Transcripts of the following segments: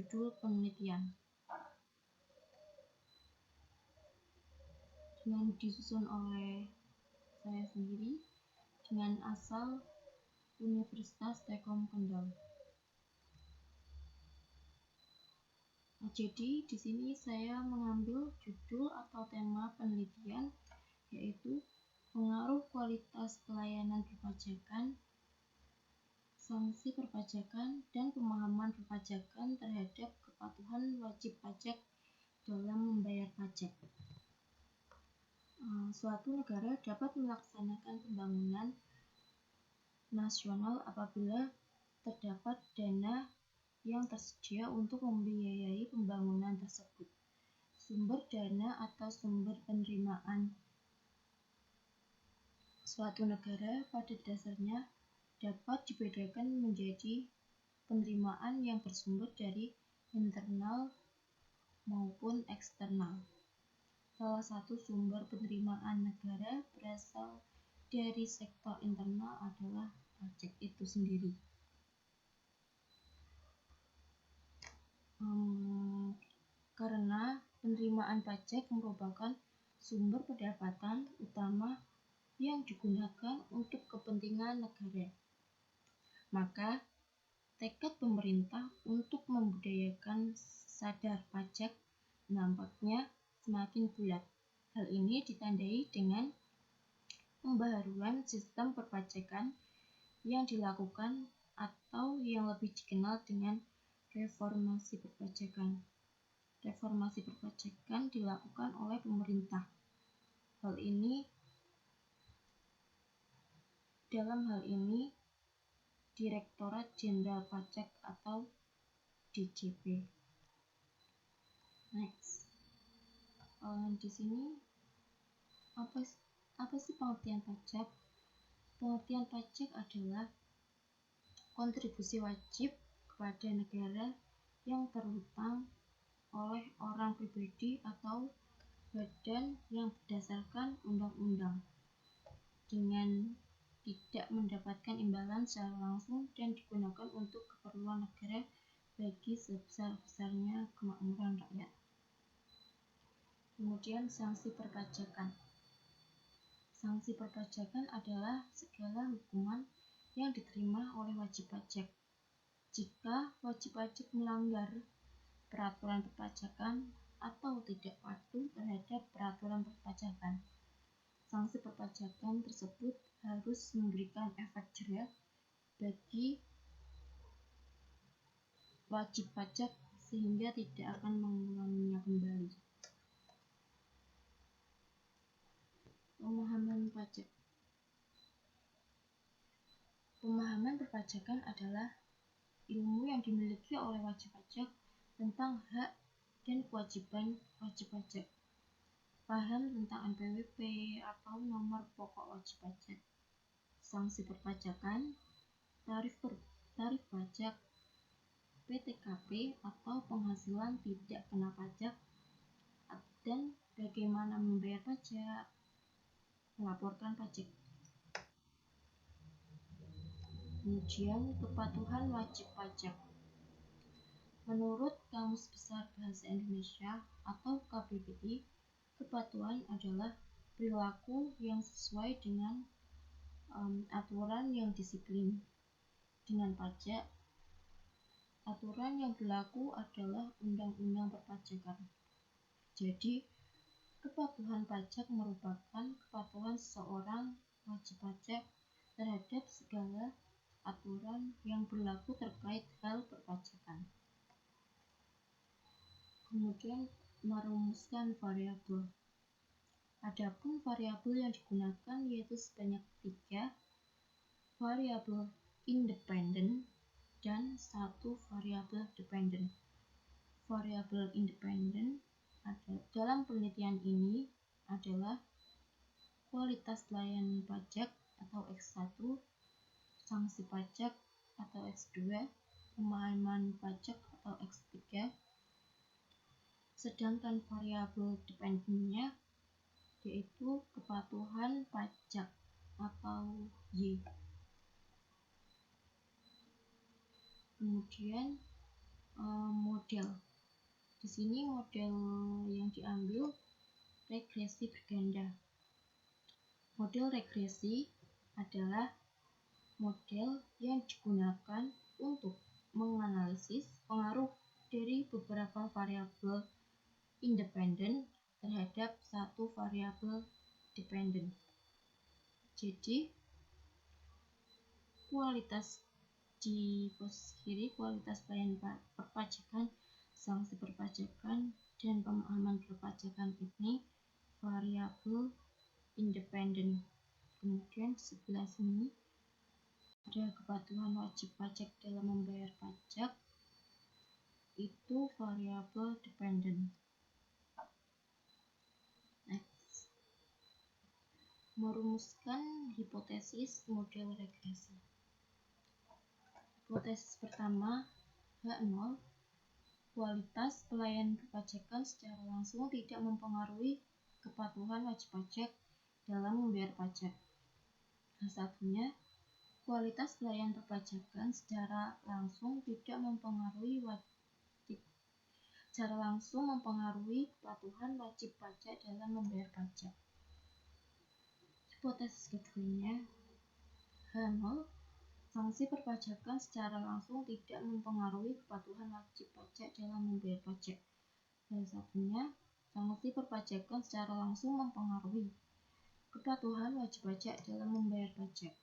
judul penelitian. Dengan disusun oleh saya sendiri dengan asal Universitas Telkom Kendal. Jadi di sini saya mengambil judul atau tema penelitian yaitu pengaruh kualitas pelayanan perpajakan, sanksi perpajakan, dan pemahaman perpajakan terhadap kepatuhan wajib pajak dalam membayar pajak. Suatu negara dapat melaksanakan pembangunan nasional apabila terdapat dana yang tersedia untuk membiayai pembangunan tersebut. Sumber dana atau sumber penerimaan suatu negara pada dasarnya dapat dibedakan menjadi penerimaan yang bersumber dari internal maupun eksternal. Salah satu sumber penerimaan negara berasal dari sektor internal adalah pajak itu sendiri. Karena penerimaan pajak merupakan sumber pendapatan utama yang digunakan untuk kepentingan negara, maka tekad pemerintah untuk membudayakan sadar pajak nampaknya semakin bulat. Hal ini ditandai dengan pembaharuan sistem perpajakan yang dilakukan atau yang lebih dikenal dengan reformasi perpajakan. Reformasi perpajakan dilakukan oleh pemerintah. Dalam hal ini Direktorat Jenderal Pajak atau DJP. Next. Di sini apa sih pengertian pajak? Pengertian pajak adalah kontribusi wajib kepada negara yang terhutang oleh orang pribadi atau badan yang berdasarkan undang-undang dengan tidak mendapatkan imbalan secara langsung dan digunakan untuk keperluan negara bagi sebesar-besarnya kemakmuran rakyat. Kemudian sanksi perpajakan. Sanksi perpajakan adalah segala hukuman yang diterima oleh wajib pajak jika wajib pajak melanggar peraturan perpajakan atau tidak patuh terhadap peraturan perpajakan. Sanksi perpajakan tersebut harus memberikan efek jera bagi wajib pajak sehingga tidak akan mengulanginya kembali. Pemahaman pajak. Pemahaman perpajakan adalah ilmu yang dimiliki oleh wajib pajak tentang hak dan kewajiban wajib pajak. Paham tentang NPWP atau nomor pokok wajib pajak, sanksi perpajakan, tarif pajak, PTKP atau penghasilan tidak kena pajak, dan bagaimana membayar pajak, melaporkan pajak. Kemudian kepatuhan wajib pajak. Menurut Kamus Besar Bahasa Indonesia atau KBBI, kepatuhan adalah perilaku yang sesuai dengan aturan yang disiplin dengan pajak. Aturan yang berlaku adalah undang-undang perpajakan. Jadi, kepatuhan pajak merupakan kepatuhan seseorang wajib pajak terhadap segala aturan yang berlaku terkait hal perpajakan. Kemudian merumuskan variabel. Adapun variabel yang digunakan yaitu sebanyak 3, variabel independen dan 1 variabel dependen. Variabel independen dalam penelitian ini adalah kualitas layanan pajak atau X1, sanksi pajak atau X2, pemahaman pajak atau X3, sedangkan variabel dependennya yaitu kepatuhan pajak atau Y. Kemudian model. Di sini model yang diambil regresi berganda. Model regresi adalah model yang digunakan untuk menganalisis pengaruh dari beberapa variabel independen terhadap satu variabel dependen. Jadi, kualitas di posisi kiri, kualitas pelayanan perpajakan, sanksi perpajakan, dan pemahaman perpajakan ini variabel independen. Kemudian sebelah sini ada kepatuhan wajib pajak dalam membayar pajak, itu variabel dependen. Next, merumuskan hipotesis model regresi. Hipotesis pertama, H0, kualitas pelayanan perpajakan secara langsung tidak mempengaruhi kepatuhan wajib pajak dalam membayar pajak. Satunya, kualitas pelayanan perpajakan secara langsung tidak mempengaruhi kepatuhan wajib pajak dalam membayar pajak. Hipotesis keduanya, H0, sanksi perpajakan secara langsung tidak mempengaruhi kepatuhan wajib pajak dalam membayar pajak. Satunya, sanksi perpajakan secara langsung mempengaruhi kepatuhan wajib pajak dalam membayar pajak.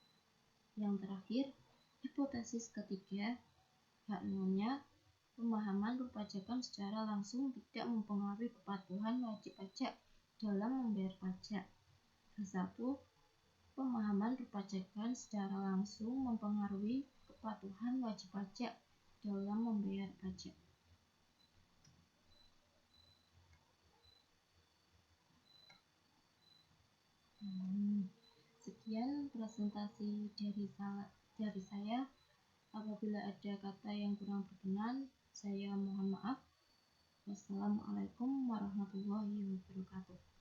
Yang terakhir, hipotesis ketiga, H0-nya, pemahaman perpajakan secara langsung tidak mempengaruhi kepatuhan wajib pajak dalam membayar pajak. Satu, pemahaman perpajakan secara langsung mempengaruhi kepatuhan wajib pajak dalam membayar pajak. Sekian presentasi dari saya. Apabila ada kata yang kurang berkenan, saya mohon maaf. Wassalamualaikum warahmatullahi wabarakatuh.